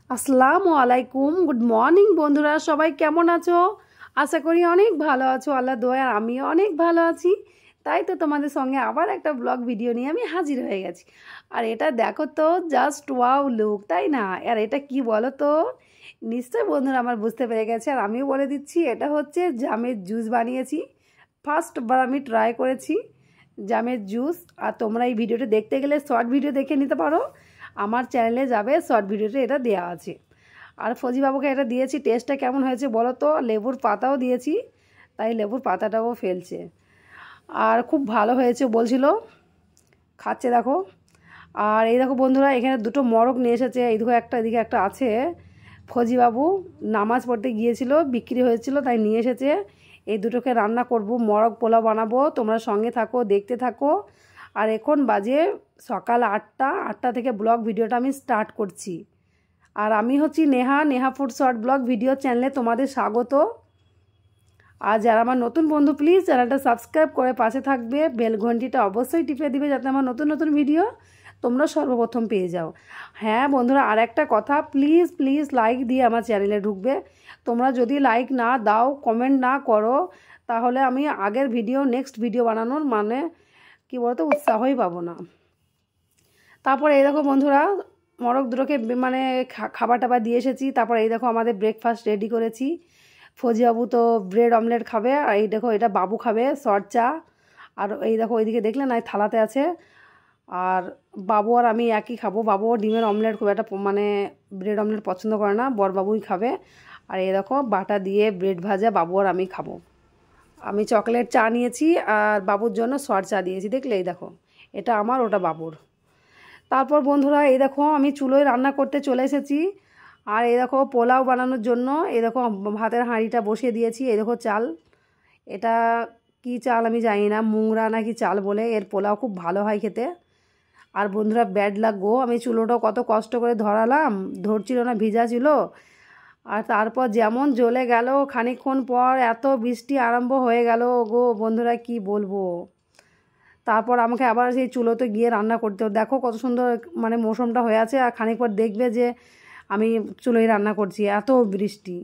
আসসালামু আলাইকুম, good morning বন্ধুরা, সবাই কেমন আছো? আশা করি অনেক ভালো আছো। আল্লাহ দোয়ায় আমিও অনেক ভালো আছি। তাই তো তোমাদের সঙ্গে আবার একটা ব্লগ ভিডিও নিয়ে আমি হাজির হয়ে গেছি। আর এটা দেখো তো, জাস্ট ওয়াও লুক, তাই না? আর এটা কি বলো তো? নিশ্চয় বন্ধুরা আমার বুঝতে পেরে গেছে, আর আমিও বলে দিচ্ছি, এটা হচ্ছে জামের জুস বানিয়েছি। ফার্স্টবার আমি ট্রাই করেছি জামের জুস। আর তোমরা এই ভিডিওটা দেখতে গেলে শর্ট ভিডিও দেখে নিতে পারো, আমার চ্যানেলে যাবে, শর্ট ভিডিওতে এটা দেওয়া আছে। আর ফজিবাবুকে এটা দিয়েছি, টেস্টটা কেমন হয়েছে বলো তো? লেবুর পাতাও দিয়েছি, তাই লেবুর পাতাটাও ফেলছে। আর খুব ভালো হয়েছে বলছিল, খাচ্ছে দেখো। আর এই দেখো বন্ধুরা, এখানে দুটো মরক নিয়ে এসেছে, এই দেখো একটা, এদিকে একটা আছে। ফজিবাবু নামাজ পড়তে গিয়েছিল, বিক্রি হয়েছিল, তাই নিয়ে এসেছে। এই দুটোকে রান্না করব, মরক পোলাও বানাবো। তোমরা সঙ্গে থাকো, দেখতে থাকো। আর এখন বাজে সকাল 8টা থেকে ব্লগ ভিডিওটা আমি স্টার্ট করছি। আর আমি হচ্ছি Neha food short blog video চ্যানেলে তোমাদের স্বাগত। আর যারা আমার নতুন বন্ধু, প্লিজ চ্যানেলটা সাবস্ক্রাইব করে পাশে থাকবে, বেল ঘন্টিটা অবশ্যই টিপে দিবে, যাতে আমার নতুন নতুন ভিডিও তোমরা সর্বপ্রথম পেয়ে যাও। হ্যাঁ বন্ধুরা, আর একটা কথা, প্লিজ প্লিজ লাইক দিয়ে আমার চ্যানেলে ঢুকবে। তোমরা যদি লাইক না দাও, কমেন্ট না করো, তাহলে আমি আগের ভিডিও, নেক্সট ভিডিও বানানোর মানে কি বলতো, উৎসাহই পাবো না। তারপরে এই দেখো বন্ধুরা, মরক দুটোকে মানে খাবার টাবার দিয়ে এসেছি। তারপর এই দেখো আমাদের ব্রেকফাস্ট রেডি করেছি। ফজিবাবু তো ব্রেড অমলেট খাবে, আর এই দেখো এটা বাবু খাবে শর্ট চা। আর এই দেখো ওইদিকে দেখলে না, থালাতে আছে। আর বাবু আর আমি একই খাবো। বাবুও ডিমের অমলেট খুব একটা মানে ব্রেড অমলেট পছন্দ করে না, বরবাবুই খাবে। আর এই দেখো বাটা দিয়ে ব্রেড ভাজা বাবু আর আমি খাবো। আমি চকলেট চা নিয়েছি, আর বাবুর জন্য শর্ট চা দিয়েছি। দেখলে এই দেখো, এটা আমার, ওটা বাবুর। তারপর বন্ধুরা এই দেখো, আমি চুলোয় রান্না করতে চলে এসেছি। আর এই দেখো পোলাও বানানোর জন্য এই দেখো ভাতের হাঁড়িটা বসিয়ে দিয়েছি। এই দেখো চাল, এটা কি চাল আমি জানি না, মুংরা নাকি চাল বলে, এর পোলাও খুব ভালো হয় খেতে। আর বন্ধুরা ব্যাড লাগ গো, আমি চুলোটা কত কষ্ট করে ধরালাম, ধরছিল না, ভিজা ছিল। আর তারপর যেমন জ্বলে গেল, খানিকক্ষণ পর এত বৃষ্টি আরম্ভ হয়ে গেল গো বন্ধুরা, কি বলবো। তারপর আমাকে আবার সেই চুলোতে গিয়ে রান্না করতে, দেখো কত সুন্দর মানে মৌসুমটা হয়ে আছে। আর খানিক পর দেখবে যে আমি চুলোয় রান্না করছি, এত বৃষ্টি।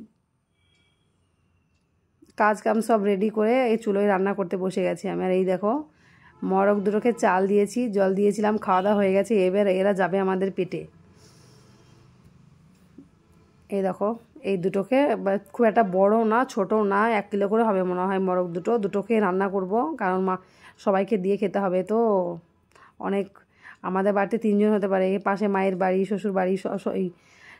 কাজ কাম সব রেডি করে এই চুলোয় রান্না করতে বসে গেছি আমি। আর এই দেখো মরক দুটোকে চাল দিয়েছি, জল দিয়েছিলাম, খাওয়া দাওয়া হয়ে গেছে। এবার এরা যাবে আমাদের পেটে। এই দেখো এই দুটোকে, খুব একটা বড় না ছোটো না, 1 কিলো করে হবে মনে হয় মরক দুটোকে রান্না করব, কারণ সবাইকে দিয়ে খেতে হবে তো। অনেক, আমাদের বাড়িতে 3 জন হতে পারে। এই পাশে মায়ের বাড়ি, শ্বশুর বাড়ি, এই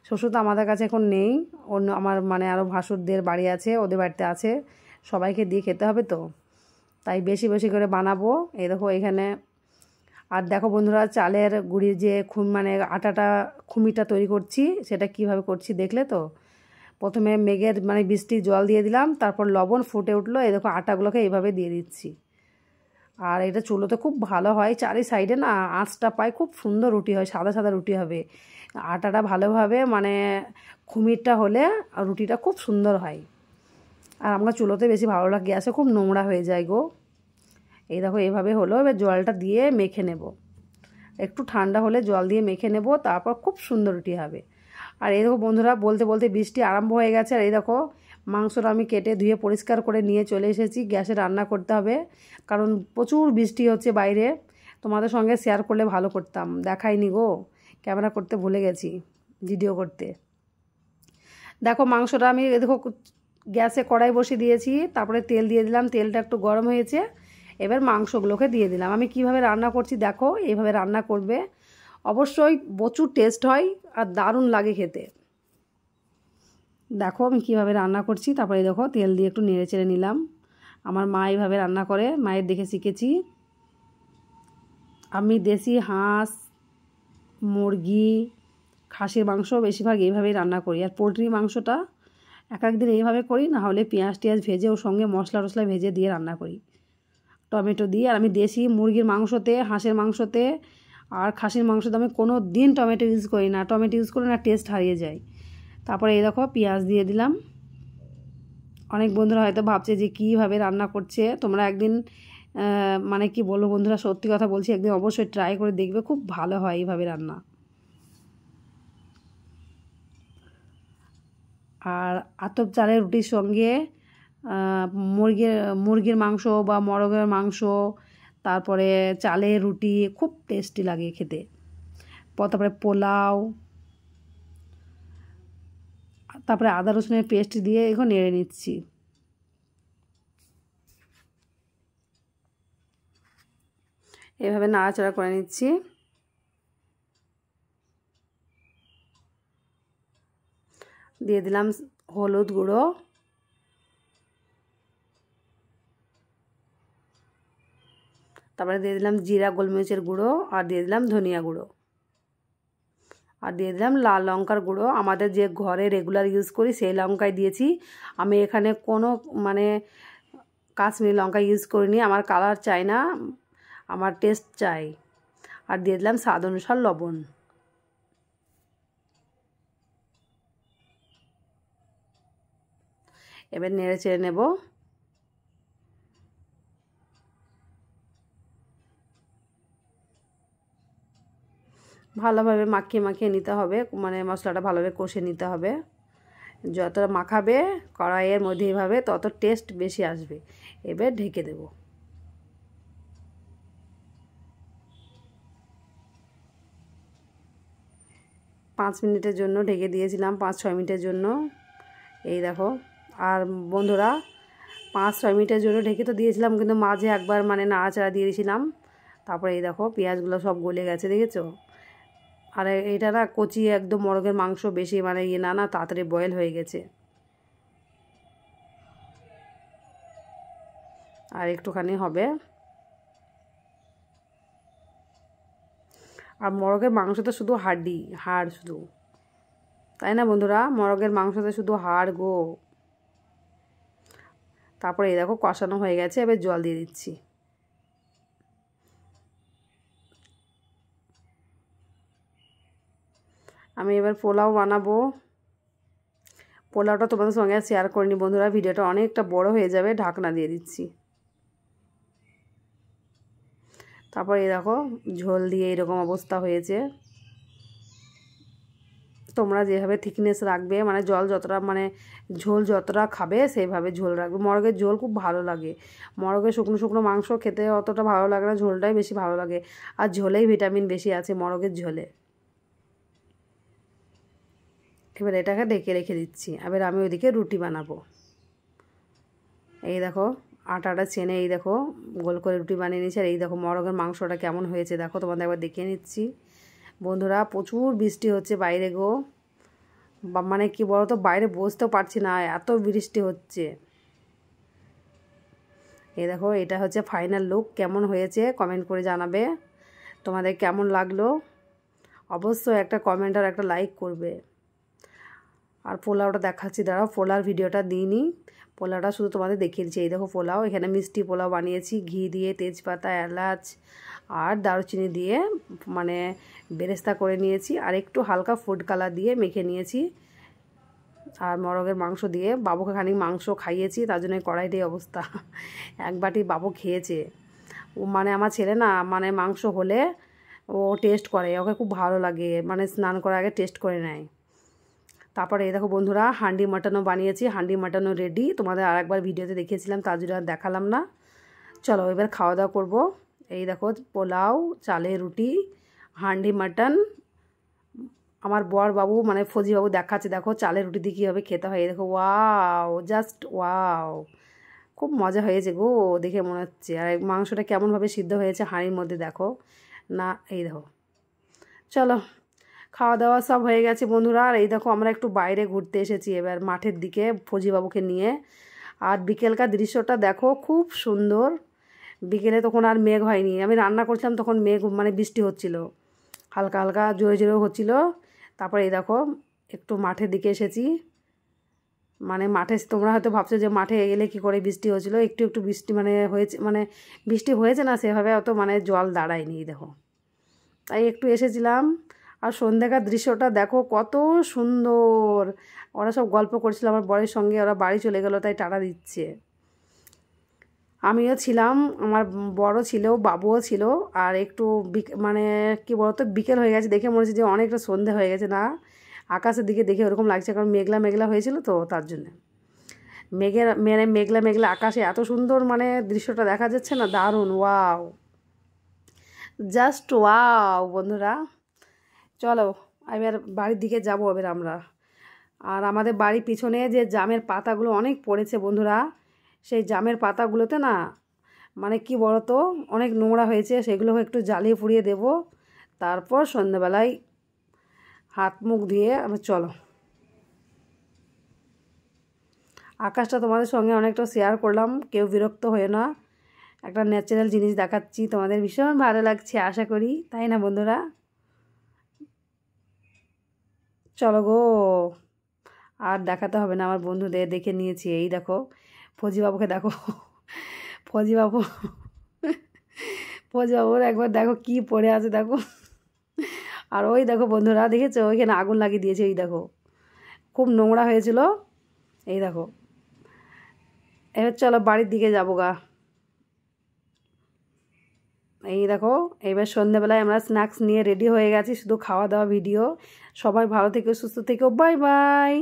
শ্বশুর তো আমাদের কাছে এখন নেই, অন্য আমার মানে আরও ভাসুরদের বাড়ি আছে, ওদের বাড়িতে আছে। সবাইকে দিয়ে খেতে হবে তো, তাই বেশি বেশি করে বানাবো। এই দেখো এখানে। আর দেখো বন্ধুরা, চালের গুঁড়ি যে মানে আটাটা, খুমিটা তৈরি করছি, সেটা কিভাবে করছি দেখলে তো? প্রথমে মেঘের মানে বৃষ্টির জল দিয়ে দিলাম, তারপর লবণ ফুটে উঠলো, এই দেখো আটাগুলোকে এইভাবে দিয়ে দিচ্ছি। আর এটা চুলোতে খুব ভালো হয়, চারি সাইডে না আঁচটা পায়, খুব সুন্দর রুটি হয়, সাদা সাদা রুটি হবে। আটাটা ভালোভাবে মানে খুমিরটা হলে রুটিটা খুব সুন্দর হয়। আর আমরা চুলোতে বেশি ভালো লাগে, গ্যাসে খুব নোংরা হয়ে যায় গো। এই দেখো এভাবে হলো, এবার জলটা দিয়ে মেখে নেব। একটু ঠান্ডা হলে জল দিয়ে মেখে নেব, তারপর খুব সুন্দর রুটি হবে। আর এই দেখো বন্ধুরা, বলতে বলতে বৃষ্টি আরম্ভ হয়ে গেছে। আর এই দেখো মাংসটা আমি কেটে ধুয়ে পরিষ্কার করে নিয়ে চলে এসেছি, গ্যাসে রান্না করতে হবে, কারণ প্রচুর বৃষ্টি হচ্ছে বাইরে। তোমাদের সঙ্গে শেয়ার করলে ভালো করতাম, দেখাইনি গো, ক্যামেরা করতে ভুলে গেছি, ভিডিও করতে। দেখো মাংসটা আমি দেখো গ্যাসে কড়াই বসিয়ে দিয়েছি, তারপরে তেল দিয়ে দিলাম, তেলটা একটু গরম হয়েছে। এবার মাংসগুলোকে দিয়ে দিলাম। আমি কিভাবে রান্না করছি দেখো, এইভাবে রান্না করবে, অবশ্যই প্রচুর টেস্ট হয় আর দারুণ লাগে খেতে। দেখো আমি কিভাবে রান্না করছি, তারপরে দেখো তেল দিয়ে একটু নেড়ে চেড়ে নিলাম। আমার মা এইভাবে রান্না করে, মায়ের দেখে শিখেছি। আমি দেশি হাঁস, মুরগি, খাসির মাংস বেশিরভাগ এইভাবেই রান্না করি। আর পোলট্রি মাংসটা এক একদিন এইভাবে করি, না হলে পেঁয়াজ টিয়াজ ভেজে ওর সঙ্গে মশলা টশলা ভেজে দিয়ে রান্না করি, টমেটো দিয়ে। আর আমি দেশি মুরগির মাংসতে, হাঁসের মাংসতে আর খাসির মাংসতে আমি কোনো দিন টমেটো ইউজ করি না, টমেটো ইউজ করে না টেস্ট হারিয়ে যায়। তারপরে এই দেখো পেঁয়াজ দিয়ে দিলাম। অনেক বন্ধুরা হয়তো ভাবছে যে কীভাবে রান্না করছে, তোমরা একদিন মানে কি বলবো বন্ধুরা, সত্যি কথা বলছি, একদিন অবশ্যই ট্রাই করে দেখবে, খুব ভালো হয় এইভাবে রান্না। আর আতপ চালের রুটির সঙ্গে মুরগির মাংস বা মোরগের মাংস, তারপরে চালের রুটি খুব টেস্টি লাগে খেতে। তারপরে পোলাও, তারপরে আদা রসুনের পেস্ট দিয়ে এখন নেড়ে নিচ্ছি। এভাবে নাড়াচাড়া করে নিচ্ছি। দিয়ে দিলাম হলুদ গুঁড়ো, তারপরে দিয়ে দিলাম জিরা গোলমরিচের গুঁড়ো, আর দিয়ে দিলাম ধনিয়া গুঁড়ো, আর দিয়ে দিলাম লাল লঙ্কার গুঁড়ো। আমাদের যে ঘরে রেগুলার ইউজ করি সেই লঙ্কাই দিয়েছি। আমি এখানে কোনো মানে কাশ্মীরি লঙ্কা ইউজ করিনি, আমার কালার চাই না, আমার টেস্ট চাই। আর দিয়ে দিলাম স্বাদ অনুসার লবণ। এবার নেড়ে চেড়ে নেব। ভালোভাবে মাখিয়ে মাখিয়ে নিতে হবে, মানে মশলাটা ভালোভাবে কষে নিতে হবে। যত মাখাবে কড়াইয়ের মধ্যে এভাবে তত টেস্ট বেশি আসবে। এবার ঢেকে দেব। পাঁচ মিনিটের জন্য ঢেকে দিয়েছিলাম, 5-6 মিনিটের জন্য। এই দেখো। আর বন্ধুরা 5-6 মিনিটের জন্য ঢেকে তো দিয়েছিলাম, কিন্তু মাঝে একবার মানে নাড়াচাড়া দিয়ে দিয়েছিলাম। তারপরে এই দেখো পেঁয়াজগুলো সব গলে গেছে, দেখেছো? আর এটা না কচি একদম মোরগের মাংস, বেশি মানে ইয়ে না, তাড়াতাড়ি বয়েল হয়ে গেছে। আর একটুখানি হবে। আর মোরগের মাংস তো শুধু হাড় শুধু, তাই না বন্ধুরা? মোরগের মাংসতে শুধু হাড় গো। তারপরে এই দেখো কষানো হয়ে গেছে, এবার জল দিয়ে দিচ্ছি। আমি এবার পোলাও বানাবো। পোলাওটা তোমাদের সঙ্গে শেয়ার করিনি বন্ধুরা, ভিডিওটা অনেকটা বড় হয়ে যাবে। ঢাকনা দিয়ে দিচ্ছি। তারপর এই দেখো ঝোল দিয়ে এরকম অবস্থা হয়েছে। তোমরা যেভাবে থিকনেস রাখবে, মানে জল যতটা মানে ঝোল যতটা খাবে সেইভাবে ঝোল রাখবে। মোরগের ঝোল খুব ভালো লাগে। মোরগের শুকনো শুকনো মাংস খেতে অতটা ভালো লাগে না, ঝোলটাই বেশি ভালো লাগে। আর ঝোলেই ভিটামিন বেশি আছে মোরগের ঝোলে। এবার এটাকে ঢেকে রেখে দিচ্ছি। এবার আমি ওইদিকে রুটি বানাবো। এই দেখো আটাটা চেনে এই দেখো গোল করে রুটি বানিয়ে নিয়েছি। আর এই দেখো মোরগের মাংসটা কেমন হয়েছে দেখো, তোমাদের একবার দেখিয়ে নিচ্ছি। বন্ধুরা প্রচুর বৃষ্টি হচ্ছে বাইরে গো, মানে কি বলো তো, বাইরে বসতেও পারছি না, এত বৃষ্টি হচ্ছে। এই দেখো এটা হচ্ছে ফাইনাল লুক। কেমন হয়েছে কমেন্ট করে জানাবে, তোমাদের কেমন লাগলো অবশ্যই একটা কমেন্ট আর একটা লাইক করবে। আর পোলাওটা দেখাচ্ছি, দাঁড়াও, পোলাওর ভিডিওটা দিইনি, পোলাওটা শুধু তোমাদের দেখিয়ে দিচ্ছি। এই দেখো পোলাও, এখানে মিষ্টি পোলাও বানিয়েছি, ঘি দিয়ে, তেজপাতা, এলাচ আর দারুচিনি দিয়ে মানে বেরেস্তা করে নিয়েছি। আর একটু হালকা ফুড কালার দিয়ে মেখে নিয়েছি। আর মোরগের মাংস দিয়ে বাবুকে খানিক মাংস খাইয়েছি, তার জন্য কড়াইটাই অবস্থা। এক বাটি বাবু খেয়েছে। ও মানে আমার ছেলে না, মানে মাংস হলে ও টেস্ট করে, ওকে খুব ভালো লাগে, মানে স্নান করার আগে টেস্ট করে নেয়। তারপরে এই দেখো বন্ধুরা হান্ডি মাটনও বানিয়েছি, হান্ডি মাটনও রেডি। তোমাদের আর একবার ভিডিওতে দেখিয়েছিলাম, তার জন্য আর দেখালাম না। চলো এবার খাওয়া দাওয়া করবো। এই দেখো পোলাও, চালের রুটি, হান্ডি মাটন। আমার বর বাবু মানে ফজি বাবু দেখাচ্ছে, দেখো চালের রুটি দিয়ে কীভাবে খেতে হয়। দেখো ওয়াও, জাস্ট ওয়াও, খুব মজা হয়েছে গো দেখে মনে হচ্ছে। আর মাংসটা কেমনভাবে সিদ্ধ হয়েছে হাঁড়ির মধ্যে দেখো না। এই দেখো চলো খাওয়া দাওয়া সব হয়ে গেছে বন্ধুরা। আর এই দেখো আমরা একটু বাইরে ঘুরতে এসেছি এবার মাঠের দিকে ফজিবাবুকে নিয়ে। আর বিকেলকার দৃশ্যটা দেখো খুব সুন্দর। বিকেলে তখন আর মেঘ হয়নি, আমি রান্না করছিলাম তখন মেঘ মানে বৃষ্টি হচ্ছিল, হালকা হালকা জোরে জোরেও হচ্ছিলো। তারপরে এই দেখো একটু মাঠের দিকে এসেছি। মানে মাঠে তোমরা হয়তো ভাবছো যে মাঠে এলে কী করে বৃষ্টি হচ্ছিলো, একটু একটু বৃষ্টি মানে হয়েছে, মানে বৃষ্টি হয়েছে না সেভাবে, অত মানে জল দাঁড়ায়নি দেখো, তাই একটু এসেছিলাম। আর সন্ধ্যাকার দৃশ্যটা দেখো কত সুন্দর। ওরা সব গল্প করছিল আমার বরের সঙ্গে, ওরা বাড়ি চলে গেলো তাই টাটা দিচ্ছে। আমিও ছিলাম, আমার বড়ও ছিল, বাবুও ছিল। আর একটু মানে কি বলতো বিকেল হয়ে গেছে দেখে মনে হচ্ছে যে অনেকটা সন্ধে হয়ে গেছে না। আকাশের দিকে দেখে ওরকম লাগছে, কারণ মেঘলা মেঘলা হয়েছিল তো তার জন্য। মেঘলা মেঘলা আকাশে এত সুন্দর মানে দৃশ্যটা দেখা যাচ্ছে না, দারুণ, ওয়াও, জাস্ট ওয়াও বন্ধুরা। চলো এবার বাড়ির দিকে যাবো এবার আমরা। আর আমাদের বাড়ির পিছনে যে জামের পাতাগুলো অনেক পড়েছে বন্ধুরা, সেই জামের পাতাগুলোতে না মানে কি বলো তো অনেক নোংরা হয়েছে, সেগুলো একটু জ্বালিয়ে পুড়িয়ে দেবো, তারপর সন্ধ্যেবেলায় হাত মুখ ধুয়ে আবার চলো। আকাশটা তোমাদের সঙ্গে অনেকটা শেয়ার করলাম, কেউ বিরক্ত হয়ে না, একটা ন্যাচারাল জিনিস দেখাচ্ছি, তোমাদের ভীষণ ভালো লাগছে আশা করি, তাই না বন্ধুরা? চলো গো, আর দেখাতে হবে না, আমার বন্ধুদের দেখে নিয়েছি। এই দেখো ফজিবাবুকে দেখো, ফজিবাবু, ফজিবাবুর একবার দেখো কি পড়ে আছে দেখো। আর ওই দেখো বন্ধুরা, দেখেছো ওইখানে আগুন লাগিয়ে দিয়েছে, এই দেখো খুব নোংরা হয়েছিল, এই দেখো। এবার চলো বাড়ির দিকে যাবো গা। এই দেখো এবার সন্ধ্যেবেলায় আমরা স্ন্যাক্স নিয়ে রেডি হয়ে গেছি, শুধু খাওয়া দাওয়া ভিডিও। সবাই ভালো থেকো, সুস্থ থেকো, বাই বাই।